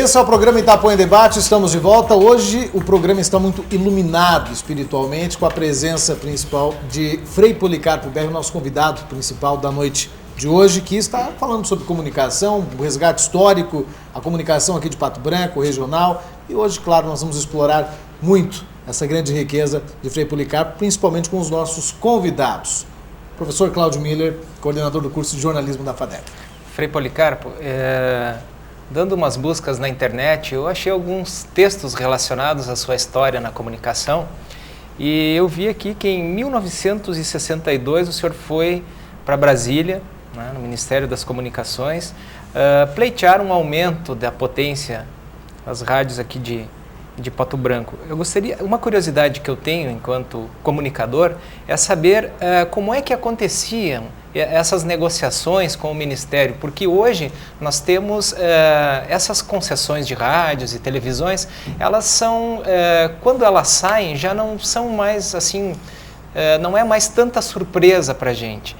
Esse é o programa Itapuã em Debate, estamos de volta. Hoje o programa está muito iluminado espiritualmente com a presença principal de Frei Policarpo Berro, nosso convidado principal da noite de hoje, que está falando sobre comunicação, o resgate histórico, a comunicação aqui de Pato Branco, regional. E hoje, claro, nós vamos explorar muito essa grande riqueza de Frei Policarpo, principalmente com os nossos convidados. Professor Cláudio Miller, coordenador do curso de jornalismo da FADEP. Frei Policarpo, dando umas buscas na internet, eu achei alguns textos relacionados à sua história na comunicação e eu vi aqui que em 1962 o senhor foi para Brasília, né, no Ministério das Comunicações, pleitear um aumento da potência das rádios aqui de Pato Branco. Eu gostaria, uma curiosidade que eu tenho enquanto comunicador é saber como é que aconteciam essas negociações com o Ministério, porque hoje nós temos essas concessões de rádios e televisões, elas são, quando elas saem, já não são mais assim, não é mais tanta surpresa para a gente.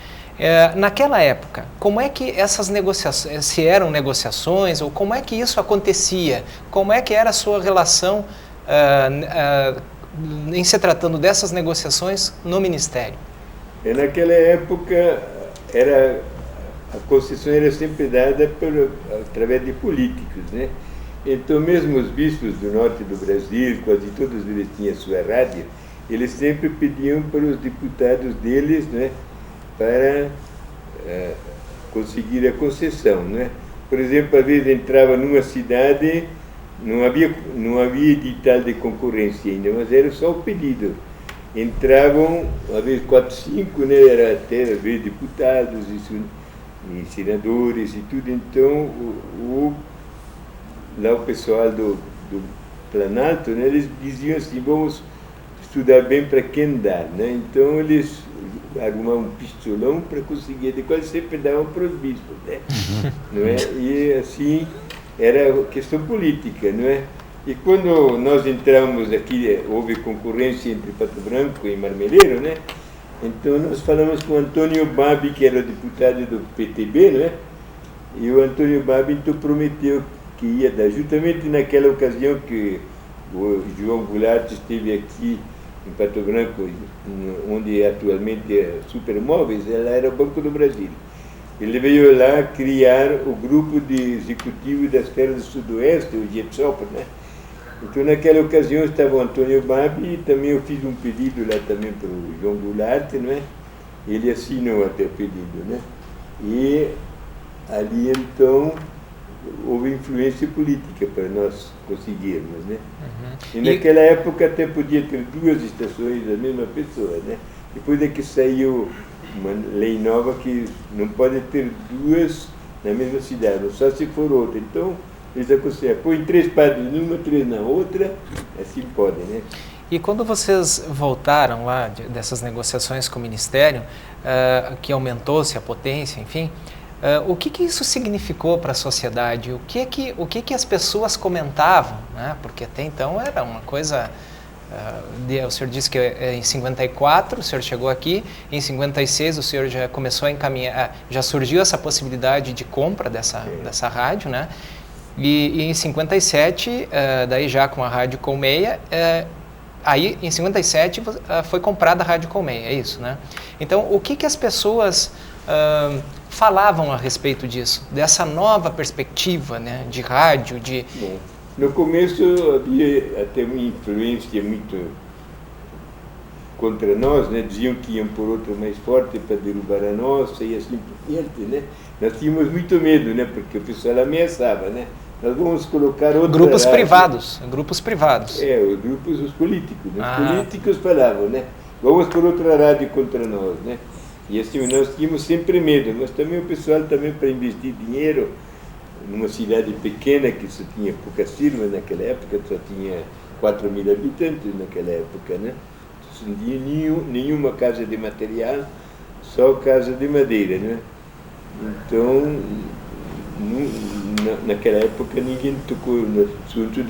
Naquela época, como é que essas negociações, se eram negociações, ou como é que isso acontecia? Como é que era a sua relação em se tratando dessas negociações no Ministério? Naquela época, a concessão era sempre dada através de políticos, né? Então, mesmo os bispos do norte do Brasil, quase todos eles tinham sua rádio, eles sempre pediam para os deputados deles, né, para conseguir a concessão, né? Por exemplo, às vezes entrava numa cidade, não havia edital de concorrência ainda, mas era só o pedido. Entravam, às vezes, 4, 5, né? Era até, às vezes, deputados e senadores e tudo. Então, lá o pessoal do Planalto, né, eles diziam assim, vamos estudar bem para quem dá, né? Então, eles arrumavam um pistolão para conseguir, depois sempre davam para os bispos, né? Não é? E assim, era questão política, não é? E quando nós entramos aqui, houve concorrência entre Pato Branco e Marmeleiro, né? Então nós falamos com o Antônio Babi, que era deputado do PTB, né? E o Antônio Babi então prometeu que ia dar, justamente naquela ocasião que o João Goulart esteve aqui em Pato Branco, onde atualmente é Supermóveis, ela era o Banco do Brasil. Ele veio lá criar o grupo de executivo das terras do Sudoeste, o GETSOP, né? Então, naquela ocasião, estava o Antônio Babi e também eu fiz um pedido lá também para o João Goulart, não é? Ele assinou até o pedido, né? E ali, então, houve influência política para nós conseguirmos, né? Uhum. E naquela época até podia ter 2 estações da mesma pessoa, né? Depois é que saiu uma lei nova que não pode ter 2 na mesma cidade, só se for outra. Então, eles aconselham, põe 3 padres numa, 3 na outra, assim pode, né? E quando vocês voltaram lá dessas negociações com o Ministério, que aumentou-se a potência, enfim, o que isso significou para a sociedade? O que as pessoas comentavam, né? Porque até então era uma coisa... o senhor disse que em 54 o senhor chegou aqui, em 56 o senhor já começou a encaminhar, já surgiu essa possibilidade de compra dessa rádio, né? E em 57, daí já com a Rádio Colmeia, aí em 57 foi comprada a Rádio Colmeia, é isso, né? Então, o que as pessoas falavam a respeito disso, dessa nova perspectiva, né, de rádio, de... Bom, no começo havia até uma influência muito contra nós, né? Diziam que iam por outra mais forte para derrubar a nossa e assim por diante, né? Nós tínhamos muito medo, né? Porque o pessoal ameaçava, né? Nós vamos colocar outra grupos rádio. privados, grupos privados. Os grupos, os políticos. Né? Os políticos falavam, né? Vamos por outra rádio contra nós, né? E assim, nós tínhamos sempre medo, mas também o pessoal também para investir dinheiro numa cidade pequena que só tinha poucas firmas naquela época, só tinha 4 mil habitantes naquela época, né? Não tinha nenhuma casa de material, só casa de madeira, né? Então, naquela época ninguém tocou no assunto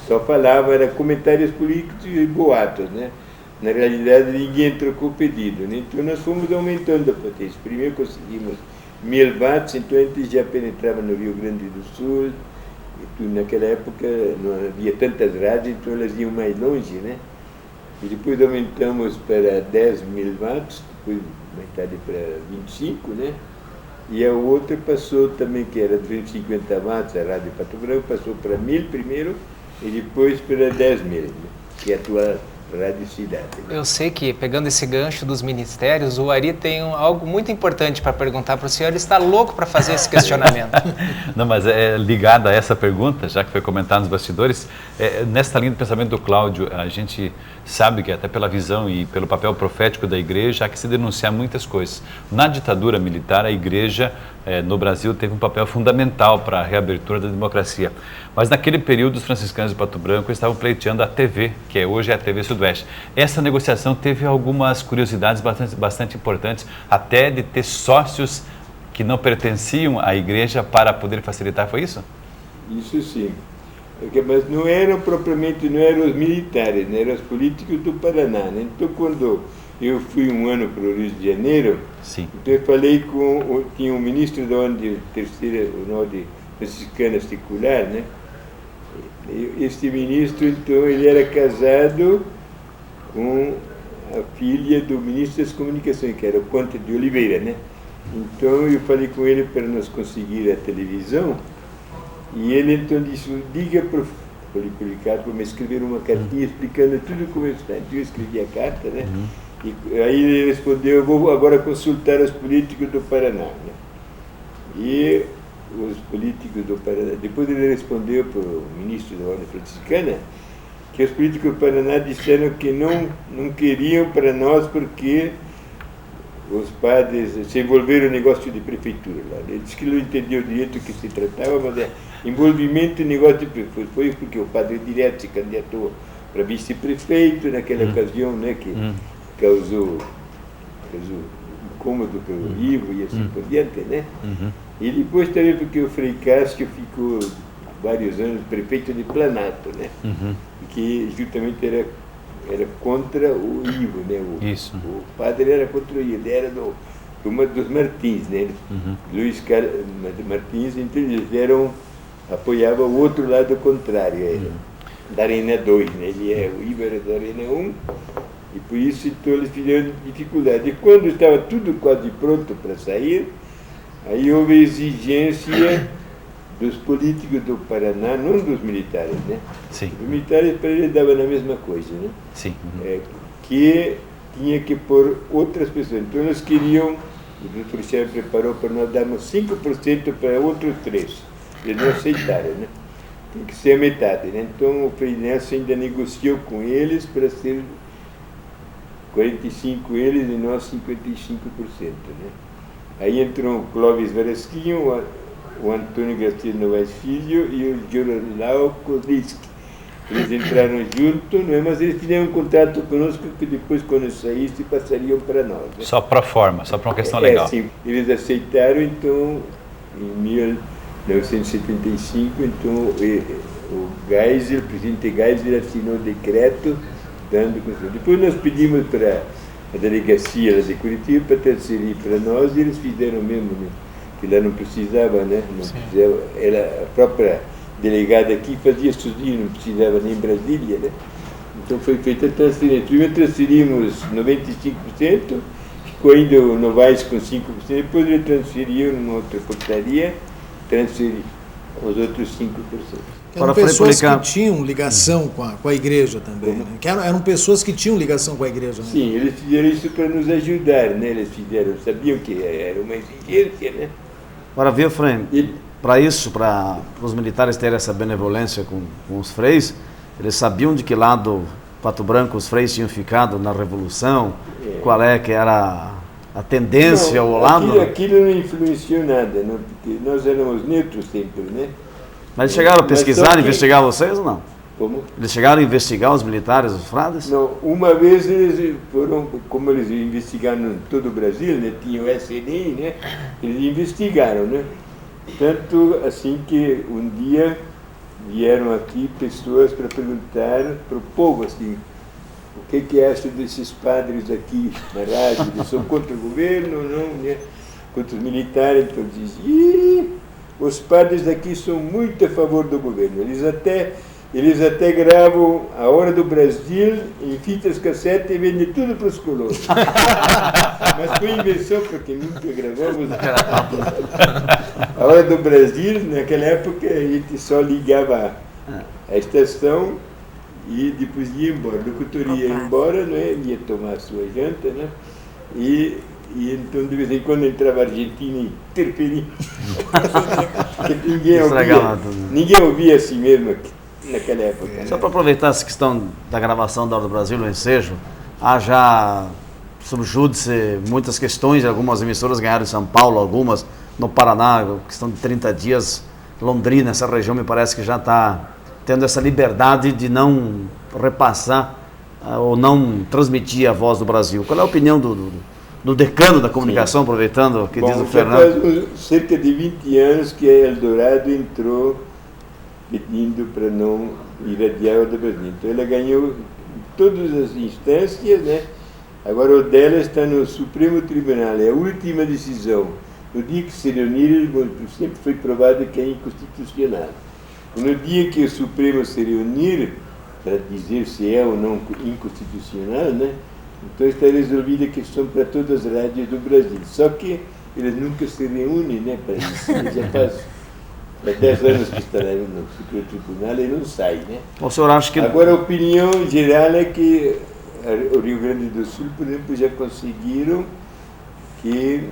só falava, era comentários políticos e boatos, né? Na realidade ninguém trocou pedido, né? Então nós fomos aumentando a potência. Primeiro conseguimos 1000 watts, então a gente já penetrava no Rio Grande do Sul, naquela época não havia tantas rádios, então elas iam mais longe, né? E depois aumentamos para 10.000 watts, depois mais tarde para 25, né? E a outra passou também, que era 250 watts, a Rádio Pato Branco, passou para 1.000 primeiro e depois para 10.000, né? Que é a tua Rádio Cidade. Né? Eu sei que, pegando esse gancho dos ministérios, o Ari tem algo muito importante para perguntar para o senhor. Ele está louco para fazer esse questionamento. Não, mas é ligado a essa pergunta, já que foi comentado nos bastidores, nesta linha do pensamento do Cláudio, a gente sabe que até pela visão e pelo papel profético da igreja, há que se denunciar muitas coisas. Na ditadura militar, a igreja no Brasil teve um papel fundamental para a reabertura da democracia. Mas naquele período, os franciscanos de Pato Branco estavam pleiteando a TV, que hoje é a TV Sudoeste. Essa negociação teve algumas curiosidades bastante importantes, até de ter sócios que não pertenciam à igreja para poder facilitar, foi isso? Isso sim. Mas não eram propriamente, não eram os militares, né? Eram os políticos do Paraná. Né? Então, quando eu fui um ano para o Rio de Janeiro, sim. Então eu falei tinha um ministro da ordem terceira, o ordem franciscana secular, né? Este ministro, então, ele era casado com a filha do ministro das Comunicações, que era o Conte de Oliveira, né? Então eu falei com ele para nós conseguir a televisão, e ele então disse, diga para o Policarpo para me escrever uma cartinha explicando tudo como está. Então eu escrevi a carta, né? E aí ele respondeu, eu vou agora consultar os políticos do Paraná. Né? E os políticos do Paraná, depois ele respondeu para o ministro da Ordem Franciscana, que os políticos do Paraná disseram que não queriam para nós porque os padres se envolveram no negócio de prefeitura lá. Ele disse que não entendeu direito o que se tratava, mas envolvimento em negócio de prefeitura. Foi porque o padre direto se candidatou para vice-prefeito naquela ocasião, né, que causou incômodo pelo livro e assim por diante, né? E depois também porque o Frei Cássio ficou vários anos prefeito de Planalto, né? Que justamente era contra o Ivo, né? O padre era contra o Ivo, era dos Martins, né? Luiz Carlos Martins, então eles apoiavam o outro lado contrário, da Arena 2, né? O Ivo era da Arena 1, e por isso então eles tiveram dificuldade. E quando estava tudo quase pronto para sair, aí houve exigência dos políticos do Paraná, não dos militares, né? Sim. Os militares para eles davam a mesma coisa, né? Sim. Que tinha que pôr outras pessoas. Então eles queriam, o doutor Chave preparou para nós darmos 5% para outros 3%. Eles não aceitaram, né? Tem que ser a metade, né? Então o Frei Nelson ainda negociou com eles para ser 45% eles e nós 55%, né? Aí entrou o Clóvis Varasquinho, o Antônio Garcia Novaes Filho e o Jornal Kozliski. Eles entraram junto, né? Mas eles fizeram um contrato conosco que depois, quando saísse, passariam para nós. Né? Só para forma, só para uma questão legal. Sim. Eles aceitaram, então, em 1975, então, o Geisel, o presidente Geisel assinou um decreto dando construção. Depois nós pedimos para a delegacia de Curitiba para transferir para nós e eles fizeram mesmo, né? Que lá não precisava, né? Não precisava, a própria delegada aqui fazia sozinho, não precisava nem em Brasília, né? Então foi feita a transferência. Primeiro transferimos 95%, ficou ainda o Novaes com 5%, depois ele transferiu numa outra portaria, transferiu os outros 5%. Eram pessoas que tinham ligação com a igreja também, né? Que eram pessoas que tinham ligação com a igreja, né? Sim, eles fizeram isso para nos ajudar, né? Eles sabiam que era uma exigência, né? Agora, viu, Frei, para isso, para os militares terem essa benevolência com os freis, eles sabiam de que lado Pato Branco os freis tinham ficado na Revolução, qual é que era a tendência ao lado? Aquilo não influenciou nada, não? Porque nós éramos neutros sempre, né? Mas eles chegaram a pesquisar, investigar vocês ou não? Como? Eles chegaram a investigar os militares, os frades? Não, uma vez eles foram, como eles investigaram em todo o Brasil, né? Tinha o SNI, né? Eles investigaram, né? Tanto assim que um dia vieram aqui pessoas para perguntar para o povo, assim, o que acham desses padres aqui na rádio? Eles são contra o governo ou não, né? Contra os militares, então dizem, os padres daqui são muito a favor do governo. Eles até gravam a Hora do Brasil em fitas cassete e vendem tudo para os colonos. Mas foi invenção, porque nunca gravamos a Hora do Brasil. Naquela época a gente só ligava a estação e depois ia embora. O locutor ia embora, né? Ia tomar a sua janta, né? E então de vez em quando entrava a Argentina e interferia. Ninguém ouvia assim mesmo naquela época. Só para aproveitar essa questão da gravação da Hora do Brasil, o ensejo, há já sob júdice muitas questões, algumas emissoras ganharam em São Paulo, algumas no Paraná, questão de 30 dias, Londrina, essa região me parece que já está tendo essa liberdade de não repassar ou não transmitir a voz do Brasil. Qual é a opinião do decano da comunicação, aproveitando o que diz o Fernando? Faz cerca de 20 anos que a Eldorado entrou pedindo para não irradiar o Brasil. Então ela ganhou todas as instâncias, né? Agora o dela está no Supremo Tribunal, é a última decisão. No dia que se reunir, sempre foi provado que é inconstitucional. E no dia que o Supremo se reunir, para dizer se é ou não inconstitucional, né? Então está resolvida a questão para todas as rádios do Brasil. Só que eles nunca se reúnem, né, para isso. Já faz 10 anos que está no Supremo Tribunal e não sai, né? O senhor acha que... Agora a opinião geral é que o Rio Grande do Sul, por exemplo, já conseguiram que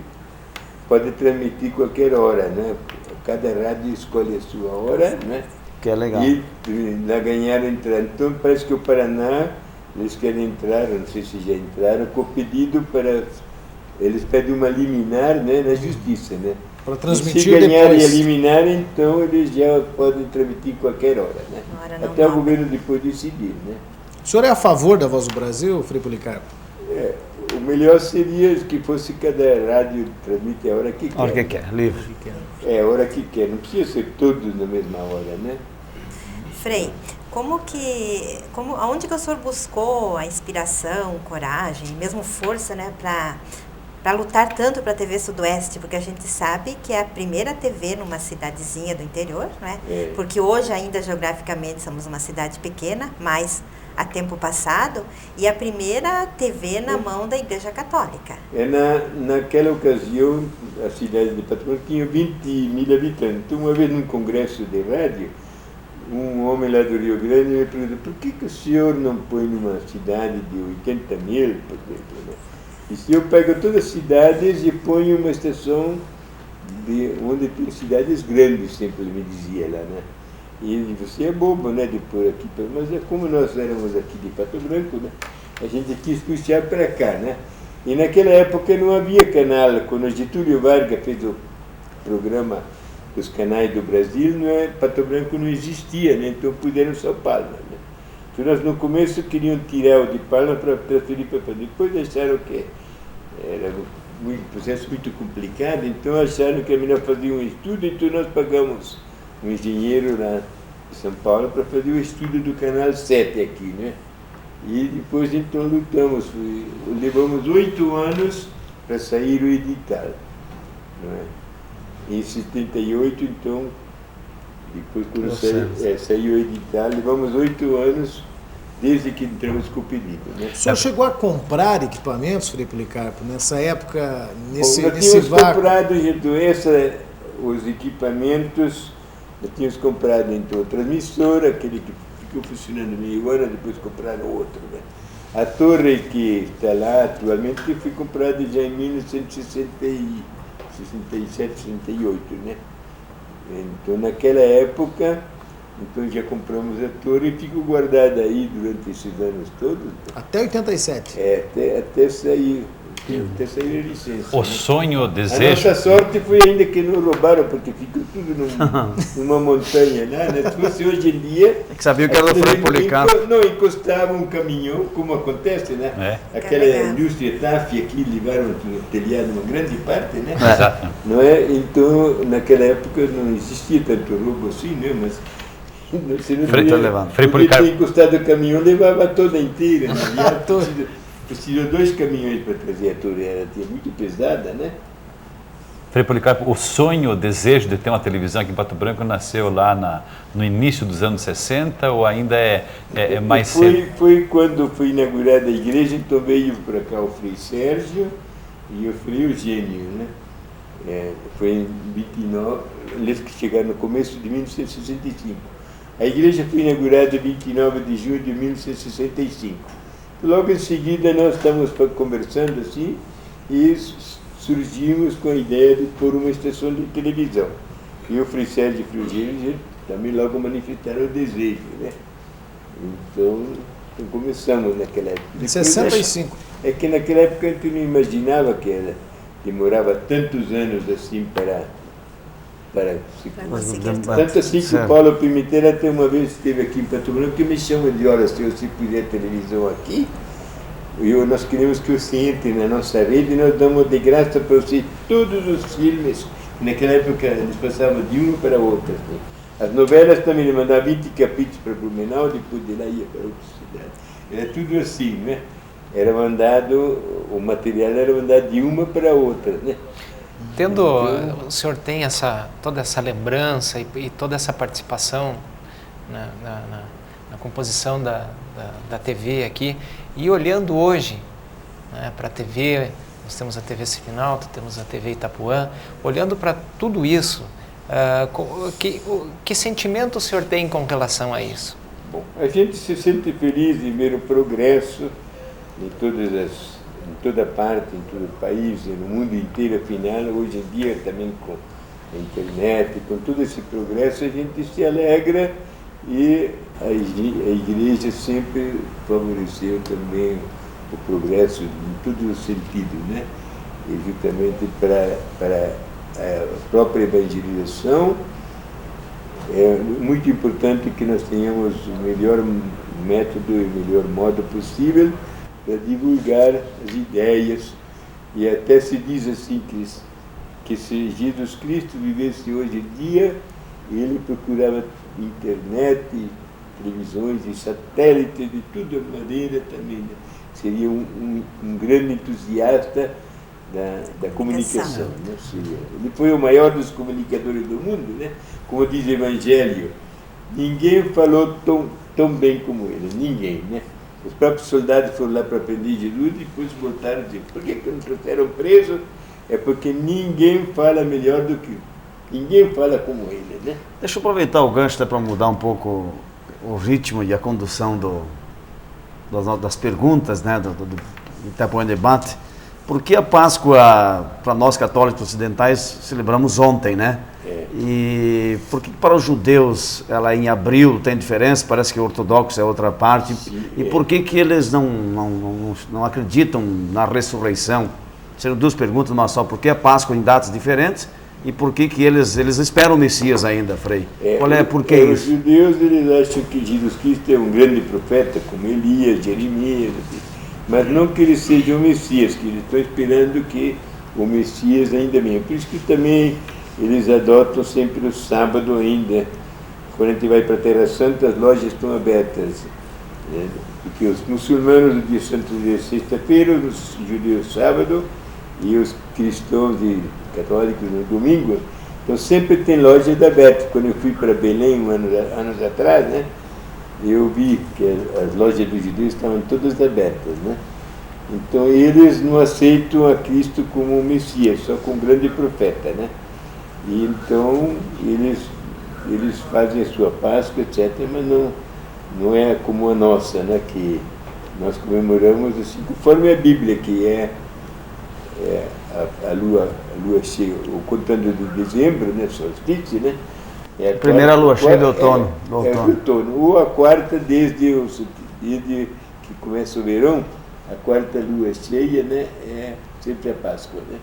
pode transmitir qualquer hora, né? Cada rádio escolhe a sua hora, né? Que é legal. E lá ganharam entrar. Então parece que o Paraná, eles querem entrar, não sei se já entraram, com pedido para... Eles pedem uma liminar, né, na justiça, né? Para transmitir se ganharem depois. e eliminar, então eles já podem transmitir qualquer hora, né? Até o governo depois decidir, né? O senhor é a favor da Voz do Brasil, Frei Policarpo? O melhor seria que fosse cada rádio transmite a hora que quer. A hora que quer, livre. A hora que quer, não precisa ser todos na mesma hora, né? Frei, aonde que o senhor buscou a inspiração, coragem, mesmo força, né, para lutar tanto para a TV Sudoeste? Porque a gente sabe que é a primeira TV numa cidadezinha do interior, né? Porque hoje ainda geograficamente somos uma cidade pequena, mas a tempo passado, e a primeira TV na mão da Igreja Católica. Naquela ocasião, a cidade de Pato Branco tinha 20 mil habitantes. Então, uma vez num congresso de rádio, um homem lá do Rio Grande me perguntou: por que o senhor não põe numa cidade de 80 mil, por exemplo, né? E se eu pego todas as cidades e ponho uma estação onde tem cidades grandes, sempre ele me dizia lá, né? E você é bobo, né, de pôr aqui, mas é como nós éramos aqui de Pato Branco, né? A gente quis puxar para cá, né? E naquela época não havia canal. Quando Getúlio Vargas fez o programa dos canais do Brasil, Pato Branco não existia, né? Então puderam São Paulo, né? Então nós no começo queriam tirar o de Palma para transferir para Pato. Depois acharam que era um processo muito complicado, então acharam que é melhor fazer um estudo, então nós pagamos um engenheiro lá de São Paulo para fazer o estudo do canal 7 aqui, né? E depois então lutamos, levamos 8 anos para sair o edital, não é? Em 78, então, depois quando saiu o edital, levamos 8 anos desde que entramos com o pedido, né? O senhor chegou a comprar equipamentos, Frei Policarpo, nessa época, nesse tínhamos vácuo? comprado, os equipamentos. Nós tínhamos comprado então a transmissora, aquele que ficou funcionando meio ano, depois compraram outro, né? A torre que está lá atualmente foi comprada já em 1967, 68, né? Então naquela época, então já compramos a torre e ficou guardada aí durante esses anos todos. Até 87? Até sair a licença. O né? sonho, o A desejo... nossa sorte foi ainda que não roubaram, porque ficou tudo numa montanha lá, né? Se fosse hoje em dia... É que sabia que era o Frei Policarpo. Não encostava um caminhão, como acontece, né? Aquela indústria TAF aqui, levaram o telhado uma grande parte, né? Exato. Não é? Então, naquela época não existia tanto roubo assim, né? Mas... Você não podia ter encostado o caminhão, levava toda inteira, né? Precisou 2 caminhões para trazer a torre, ela tinha muito pesada, né? Frei Policarpo, o sonho, o desejo de ter uma televisão aqui em Pato Branco nasceu lá no início dos anos 60 ou ainda é mais cedo? Foi quando foi inaugurada a igreja, então veio para cá o Frei Sérgio e o Frei Eugênio, né? Foi em 29, eles que chegaram no começo de 1965. A igreja foi inaugurada em 29 de junho de 1965. Logo em seguida nós estávamos conversando assim e surgimos com a ideia de pôr uma estação de televisão. E o Frei Sérgio e o Frei Eugênio também logo manifestaram o desejo, né? Então começamos naquela época. Em 65. É que naquela época a gente não imaginava que demorava tantos anos assim para conseguir. Tanto assim que o Paulo Pimentel até uma vez esteve aqui em Pato Branco que me chama de olha, se você puder televisão aqui, nós queremos que você entre na nossa rede e nós damos de graça para você todos os filmes. Naquela época eles passavam de uma para outra. Né? As novelas também ele mandava 20 capítulos para Blumenau, depois de lá ia para outra cidade. Era tudo assim, né? O material era mandado de uma para outra, né? O senhor tem toda essa lembrança e toda essa participação na composição da TV aqui, e olhando hoje, né, para a TV, nós temos a TV Sifinalto, temos a TV Itapuã, olhando para tudo isso, que sentimento o senhor tem com relação a isso? Bom, a gente se sente feliz em ver o progresso em toda parte, em todo o país, no mundo inteiro. Afinal, hoje em dia também com a internet, com todo esse progresso, a gente se alegra e a igreja sempre favoreceu também o progresso em todos os sentidos, né? E justamente para a própria evangelização. É muito importante que nós tenhamos o melhor método e o melhor modo possível para divulgar as ideias. E até se diz assim que se Jesus Cristo vivesse hoje em dia, ele procurava internet, televisões e satélites de toda maneira também, né? Seria um grande entusiasta da comunicação, né? Ele foi o maior dos comunicadores do mundo, né? Como diz o Evangelho, ninguém falou tão bem como ele, ninguém, né? Os próprios soldados foram lá para prender Jesus e depois voltaram a dizer, por que não trouxeram preso? É porque ninguém fala melhor do que ninguém fala como ele, né? Deixa eu aproveitar o gancho para mudar um pouco o ritmo e a condução das perguntas, né, do Itapuã Debate. Por que a Páscoa, para nós católicos ocidentais, celebramos ontem, né? E por que para os judeus ela em abril tem diferença? Parece que o ortodoxo é outra parte. Sim, e por que eles não acreditam na ressurreição? São duas perguntas, mas só. Por que a Páscoa em datas diferentes? E por que eles esperam o Messias ainda, Frei? Por que isso? Os judeus eles acham que Jesus Cristo é um grande profeta, como Elias, Jeremias, mas não que ele seja o Messias, que eles estão esperando que o Messias ainda venha. Por isso que também eles adotam sempre o sábado ainda. Quando a gente vai para a Terra Santa, as lojas estão abertas, né? Porque os muçulmanos no dia santo é sexta-feira, os judeus sábado e os cristãos e católicos no domingo. Então sempre tem lojas abertas. Quando eu fui para Belém anos atrás, né, eu vi que as lojas dos judeus estavam todas abertas, né? Então eles não aceitam a Cristo como o Messias, só como grande profeta, né? E então eles fazem a sua Páscoa, etc., mas não é como a nossa, né? Que nós comemoramos assim, conforme a Bíblia, que é a lua cheia, ou contando de dezembro, né? Solstício, né? Primeira lua cheia de outono. Ou a quarta desde que começa o verão, a quarta lua cheia, né? É sempre a Páscoa, né?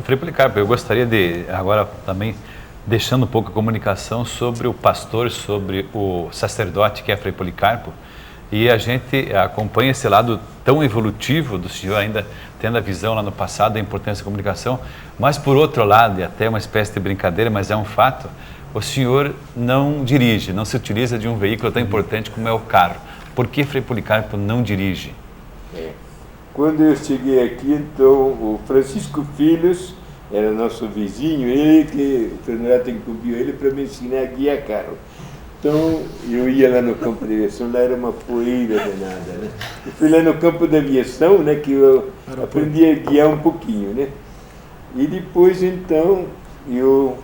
Frei Policarpo, eu gostaria de, agora também, deixando um pouco a comunicação sobre o pastor, sobre o sacerdote que é Frei Policarpo, e a gente acompanha esse lado tão evolutivo do senhor, ainda tendo a visão lá no passado da importância da comunicação, mas por outro lado, e até uma espécie de brincadeira, mas é um fato, o senhor não dirige, não se utiliza de um veículo tão importante como é o carro. Por que Frei Policarpo não dirige? Quando eu cheguei aqui, então, o Francisco Filhos era nosso vizinho, ele que o Frei Norato incumbiu ele para me ensinar a guiar carro. Então, eu ia lá no campo de aviação, lá era uma poeira danada, né? Eu fui lá no campo da aviação, né, que eu aprendi a guiar um pouquinho, né? E depois, então, eu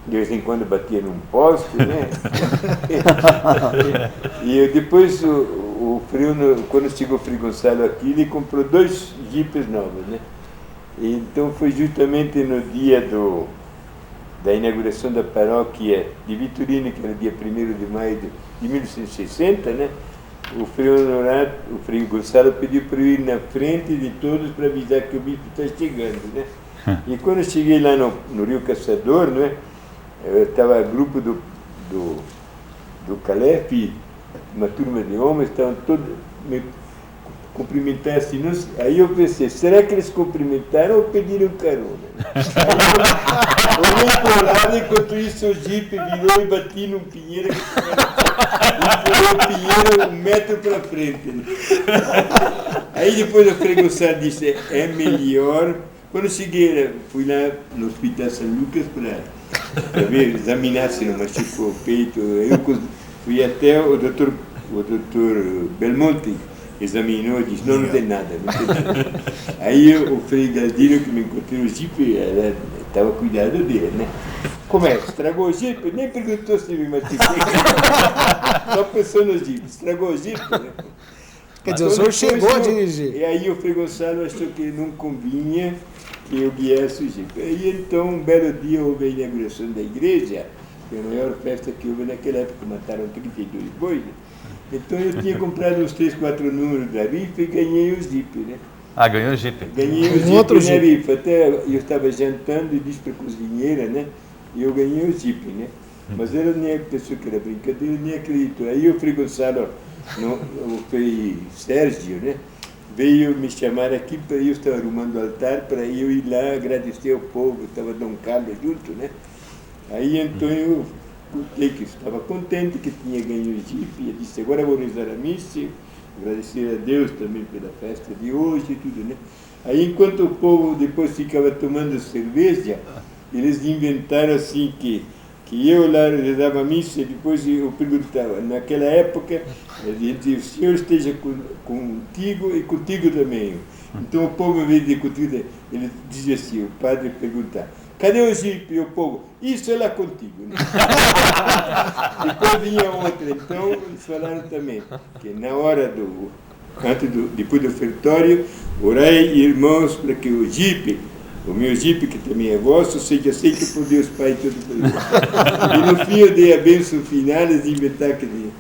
de vez em quando batia num poste, né? E depois, quando chegou o Frei Gonçalo aqui, ele comprou 2 jipes novos, né? E então, foi justamente no dia da inauguração da paróquia de Vitorino, que era dia 1º de maio de 1960, né? O Frei Gonçalo pediu para eu ir na frente de todos para avisar que o bispo está chegando, né? E quando eu cheguei lá no Rio Caçador, né? Eu estava grupo do Calef, uma turma de homens, estavam todos me cumprimentando assim. Aí eu pensei, será que eles cumprimentaram ou pediram carona? Aí eu olhei para o lado, enquanto isso o jipe virou e bati num pinheiro que empurrou o pinheiro 1 metro para frente. Né? Aí depois o Frei Gonçalo disse, é melhor. Quando eu cheguei, fui lá no Hospital São Lucas para ver, examinar se não machucou o peito. Eu fui até o doutor Belmonte, examinou e disse, não tem nada, não tem nada. Aí o Frei Galdino, que me encontrou no jipe, estava cuidando dele, né? Como é? Estragou o jipe? Nem perguntou se me machuquei. Só pensou no jipe, estragou o jipe, né? Quer dizer, o senhor chegou a dirigir. E aí o Frei Gonçalo achou que não convinha que eu guiasse o jipe. E então, um belo dia, houve a inauguração da igreja, que é a maior festa que houve naquela época, mataram 32 bois. Então eu tinha comprado uns 3, 4 números da rifa e ganhei o jipe, né? Ah, ganhou o jipe. Ganhei o jipe na rifa. Até eu estava jantando e disse para a cozinheira, né? E eu ganhei o jipe, né? Mas ela nem pensou que era brincadeira, nem acreditou. Aí o Frei Gonçalo, o Frei Sérgio, né? Veio me chamar aqui, para eu estava arrumando o altar, para eu ir lá agradecer ao povo, estava Dom Carlos junto, né? Aí então eu contei que estava contente, que tinha ganho o jipe, e disse, agora vou rezar a missa, agradecer a Deus também pela festa de hoje e tudo, né? Aí enquanto o povo depois ficava tomando cerveja, eles inventaram assim que eu lá rezava a missa e depois eu perguntava, naquela época, ele dizia, o Senhor esteja contigo e contigo também. Então o povo, em vez de contigo, ele dizia assim, o padre perguntava, cadê o jipe? E o povo, isso é lá contigo. Né? Depois vinha outra, então eles falaram também, que na hora depois do ofertório, orai, irmãos, para que o jipe, o meu jipe, que também é vosso, seja aceito por Deus Pai Todo-Poderoso. E no fim eu dei a bênção final, eles inventaram que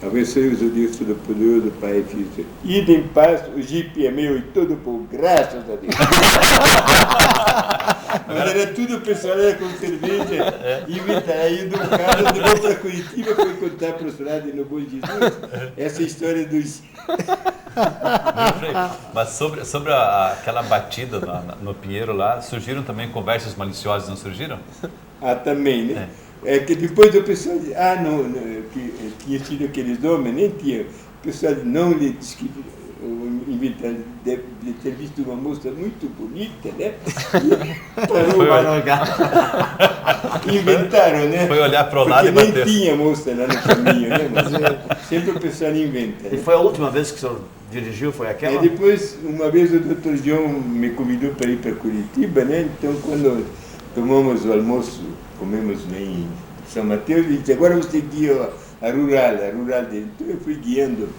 abençoe-os o Deus Todo-Poderoso, Pai e Filho. Ide em paz, o jipe é meu e todo o povo, graças a Deus. Mas era tudo, o pessoal era com cerveja, inventaram. Aí do cara levou para Curitiba, foi contar para os frades no Bom Jesus essa história dos... Mas sobre aquela batida no Pinheiro lá, surgiram também conversas maliciosas, não surgiram? Ah, também, né? É que depois o pessoal diz, não, que tinha sido aqueles homens, nem tinha. O pessoal não lhe disse que inventaram, deve ter visto uma moça muito bonita, né? Inventaram, né? Foi olhar para o lado e bateu. Porque nem tinha moça lá no caminho, né? Mas sempre o pessoal inventa. E foi a última vez que o senhor dirigiu, foi aquela? Depois, uma vez o Dr. João me convidou para ir para Curitiba, né? Então, quando tomamos o almoço, comemos em São Mateus, ele disse, agora você guia a rural dele. Então eu fui guiando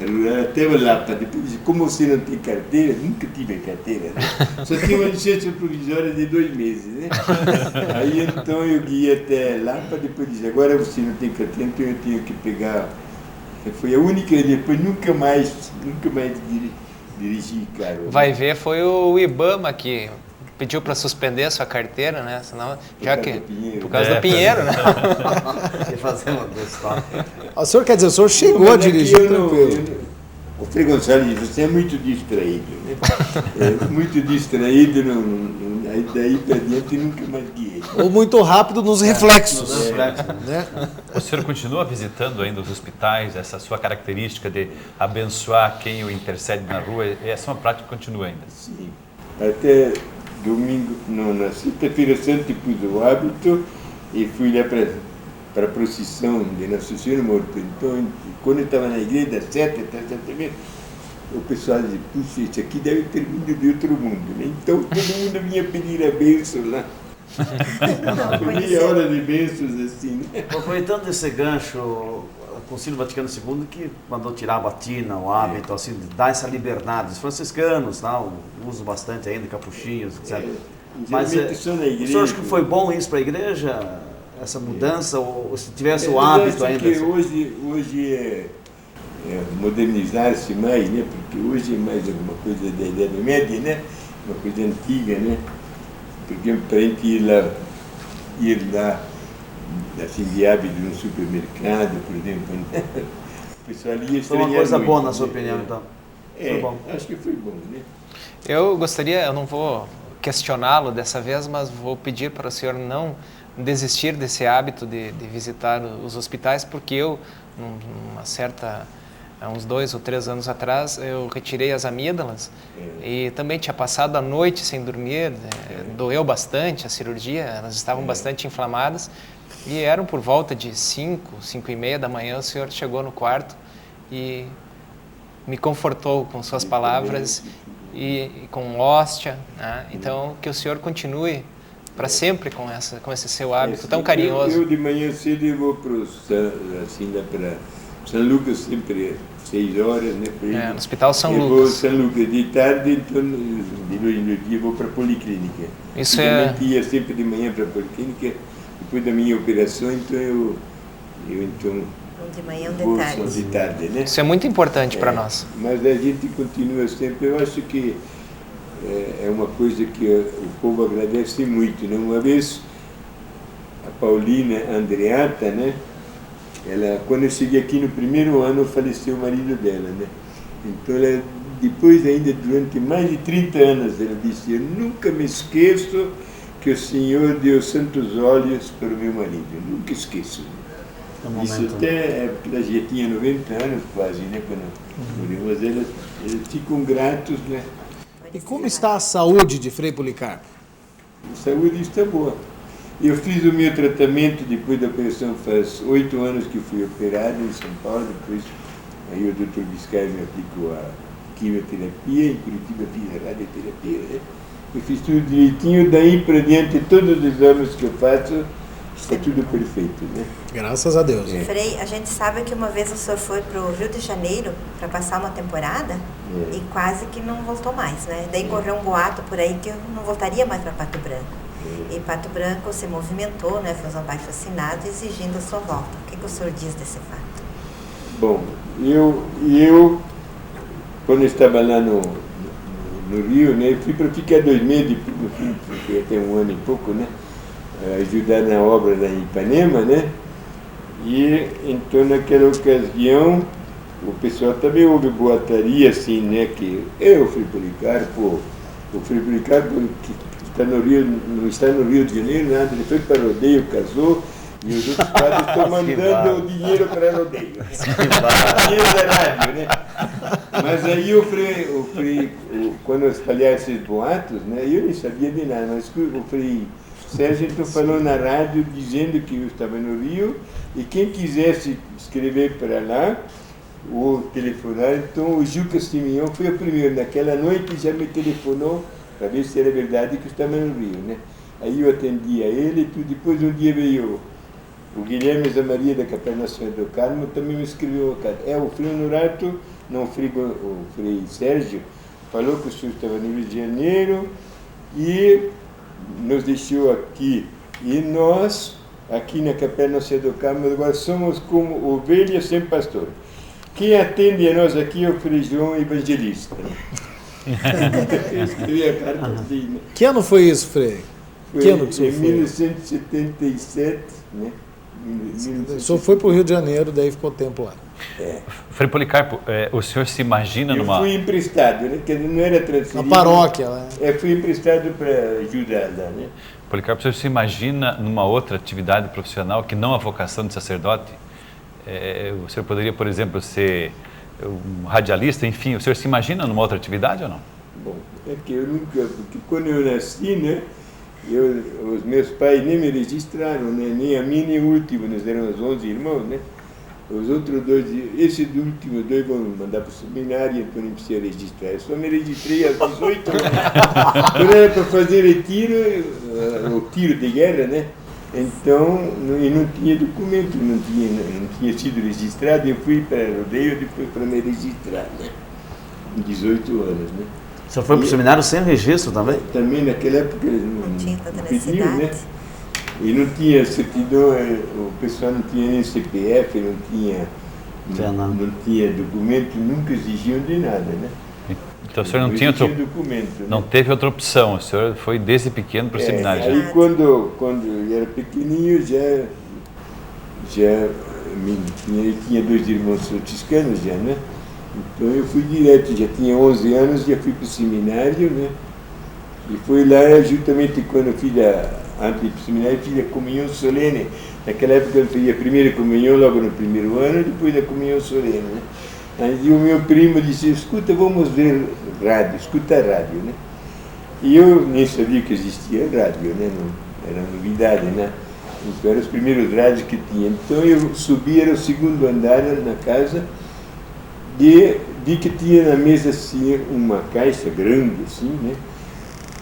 a rural até o Lapa. Depois disse, como você não tem carteira, nunca tive carteira, né? Só tinha uma licença provisória de 2 meses, né? Aí então eu guiei até Lapa, depois disse, agora você não tem carteira, então eu tenho que pegar. Foi a única, depois nunca mais dirigi carro. Vai ver, foi o Ibama que pediu para suspender a sua carteira, né? Senão, por causa do Pinheiro, né? Fazer uma história. O senhor quer dizer, o senhor chegou a dirigir tranquilo. O Frei Gonçalo diz, você é muito distraído, né? Muito distraído, daí para diante nunca mais guiei. Ou muito rápido nos reflexos. Né? O senhor continua visitando ainda os hospitais, essa sua característica de abençoar quem o intercede na rua, essa é uma prática que continua ainda? Sim. até domingo, não, na sexta-feira santa pus o hábito e fui lá para a procissão de Nossa Senhora Morto. Então, quando eu estava na igreja, das 7 até 7h30, o pessoal dizia, puxa, isso aqui deve ter vindo de outro mundo, né? Então todo mundo vinha pedir a bênção lá. Meia hora de bênçãos assim, né? Aproveitando esse gancho, o Concílio Vaticano II que mandou tirar a batina, o hábito, assim, de dar essa liberdade. Os franciscanos, tal, usam bastante ainda, capuchinhos, etc. Mas só na igreja, o senhor acha que foi bom isso para a igreja, essa mudança, ou se tivesse o hábito ainda? Porque hoje é modernizar-se mais, né? Porque hoje é mais alguma coisa da Idade Média, né? Uma coisa antiga, né? Porque para a gente ir lá assim, de hábito num supermercado, por exemplo, né? O pessoal ia estranhar. Foi uma coisa muito, boa, na né? sua opinião, então? Foi bom. Acho que foi bom, né? Eu gostaria, eu não vou questioná-lo dessa vez, mas vou pedir para o senhor não desistir desse hábito de visitar os hospitais, porque eu, há uns 2 ou 3 anos atrás, eu retirei as amígdalas e também tinha passado a noite sem dormir, doeu bastante a cirurgia, elas estavam bastante inflamadas e eram por volta de 5h30 da manhã, o senhor chegou no quarto e me confortou com suas palavras e com hóstia, né? Então, que o senhor continue para sempre com esse seu hábito tão carinhoso. Eu de manhã cedo eu vou para São Lucas, sempre 6 horas, né? No Hospital São Lucas. Eu Lucas. vou São Lucas de tarde, então de noite no dia eu vou para a Policlínica. Isso também ia sempre de manhã para a Policlínica, depois da minha operação, então eu de manhã ou vou de tarde. só de tarde, né? Isso é muito importante para nós. Mas a gente continua sempre, eu acho que é uma coisa que o povo agradece muito, né? Uma vez a Paulina Andreata, né? Ela, quando eu cheguei aqui no primeiro ano, faleceu o marido dela, né? Então, ela, depois ainda, durante mais de 30 anos, ela disse, eu nunca me esqueço que o Senhor deu santos olhos para o meu marido. Eu nunca esqueço. Isso até, ela já tinha 90 anos quase, né? Quando morreu, mas eles ficam gratos, né? E como está a saúde de Frei Policarpo? A saúde está boa. Eu fiz o meu tratamento depois da operação, faz 8 anos que fui operado em São Paulo, depois aí o Dr. Biscay me aplicou a quimioterapia, em Curitiba fiz a radioterapia, né? Eu fiz tudo direitinho, daí para diante, todos os exames que eu faço, está tudo perfeito, né? Graças a Deus. Frei, a gente sabe que uma vez o senhor foi para o Rio de Janeiro para passar uma temporada e quase que não voltou mais, né? Daí correu um boato por aí que eu não voltaria mais para Pato Branco. E Pato Branco se movimentou, né, fez um abaixo-assinado exigindo a sua volta. O que o senhor diz desse fato? Bom, eu quando eu estava lá no Rio, né, eu fui para ficar 2 meses, fiquei até 1 ano e pouco, né, ajudar na obra lá em Ipanema, né, e então naquela ocasião o pessoal também houve boataria assim, né, que o Frei Policarpo, que está no Rio, não está no Rio de Janeiro, nada, ele foi para rodeio, casou, e os outros padres estão mandando o dinheiro para rodeio. Dinheiro da rádio, né? Mas aí o Frei, quando eu espalhar esses boatos, né, eu nem sabia de nada, mas o Frei Sérgio então falou na rádio dizendo que eu estava no Rio, e quem quisesse escrever para lá, ou telefonar, então o Juca Simeão foi o primeiro, naquela noite já me telefonou, para ver se era verdade que eu estava no Rio, né? Aí eu atendi a ele e tudo. Depois um dia veio o Guilherme Zamaria da Capela Nacional do Carmo, também me escreveu uma carta. O Frei Honorato, não o Frei Sérgio, falou que o senhor estava no Rio de Janeiro e nos deixou aqui. E nós, aqui na Capela Nacional do Carmo, agora somos como ovelhas sem pastor. Quem atende a nós aqui é o Frei João Evangelista. Eu escrevi a carta assim, né? Que ano foi isso, Frei? Que ano que o senhor foi? Em 1977, né? O senhor foi para o Rio de Janeiro, daí ficou tempo lá. Frei Policarpo, o senhor se imagina numa... Eu fui emprestado, né? Que não era transferido. Na paróquia, né? Fui emprestado para ajudar lá, né? Policarpo, o senhor se imagina numa outra atividade profissional que não a vocação de sacerdote? O senhor poderia, por exemplo, ser um radialista, enfim, o senhor se imagina numa outra atividade ou não? Bom, é que eu nunca, porque quando eu nasci, né, os meus pais nem me registraram, né, nem a mim nem o último, nós éramos 11 irmãos, né? Os outros dois, esses últimos dois vão mandar para o seminário, então não precisa registrar. Eu só me registrei aos 18 anos. Quando era para fazer retiro, o tiro de guerra, né? Então, e não tinha documento, não tinha sido registrado. Eu fui para o rodeio depois para me registrar, né? Com 18 anos, né? O senhor foi para o seminário sem registro também? Também naquela época Não tinha tanta pediam, né? necessidade. E não tinha certidão, o pessoal não tinha nem CPF, não tinha documento, nunca exigiam de nada, né? Então o senhor não tinha documento, não né? teve outra opção, o senhor foi desde pequeno para o seminário. Aí quando eu era pequenininho já tinha 2 irmãos franciscanos já, né? Então eu fui direto, já tinha 11 anos, já fui para o seminário, né? E fui lá justamente quando eu fiz antes de ir para o seminário, fiz a comunhão solene. Naquela época eu fiz a primeira comunhão logo no primeiro ano, depois a comunhão solene, né? Aí o meu primo disse, escuta, vamos ver rádio, escuta a rádio, né? E eu nem sabia que existia rádio, né? Não, era novidade, né? Então eram os primeiros rádios que tinha. Então eu subi, era o 2º andar na casa, e vi que tinha na mesa assim uma caixa grande, assim, né?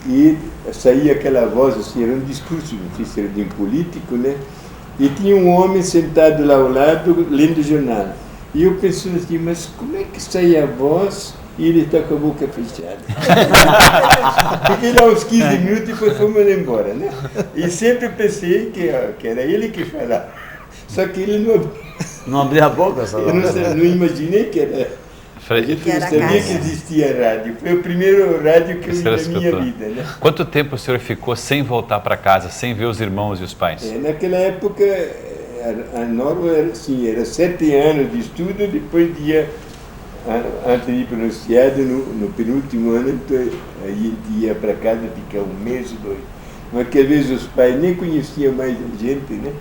E saía aquela voz assim, era um discurso, não sei se era de um político, né? E tinha um homem sentado lá ao lado, lendo o jornal. E eu pensando assim, mas como é que sai a voz e ele está com a boca fechada? Fiquei lá uns 15 minutos e depois fomos embora, né? E sempre pensei que era ele que falava. Só que ele não abria a boca, sabe? Eu não imaginei que era... A gente não sabia que existia rádio. Foi o primeiro rádio que eu vi na minha vida, né? Quanto tempo o senhor ficou sem voltar para casa, sem ver os irmãos e os pais? Naquela época, a norma era assim, era 7 anos de estudo, depois antes de ir para o Anunciado, no penúltimo ano, então, a gente ia para casa ficar 1 mês, 2. Mas que às vezes os pais nem conheciam mais a gente, né?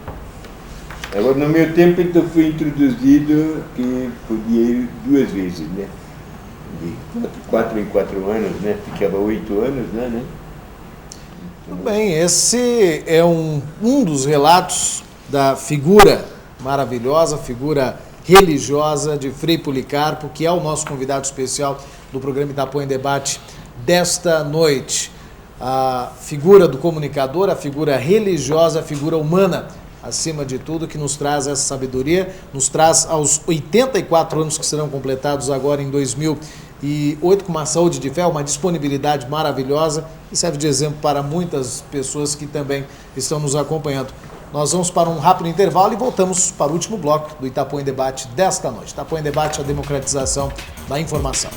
Agora, no meu tempo, então, foi introduzido que podia ir 2 vezes, né? De 4 em 4 anos, né? Ficava 8 anos, né? Muito bem, esse é um dos relatos da figura maravilhosa, figura religiosa de Frei Policarpo, que é o nosso convidado especial do programa Itapuã em Debate desta noite. A figura do comunicador, a figura religiosa, a figura humana, acima de tudo, que nos traz essa sabedoria, nos traz aos 84 anos que serão completados agora em 2008, com uma saúde de fé, uma disponibilidade maravilhosa e serve de exemplo para muitas pessoas que também estão nos acompanhando. Nós vamos para um rápido intervalo e voltamos para o último bloco do Itapuã em Debate desta noite. Itapuã em Debate, a democratização da informação.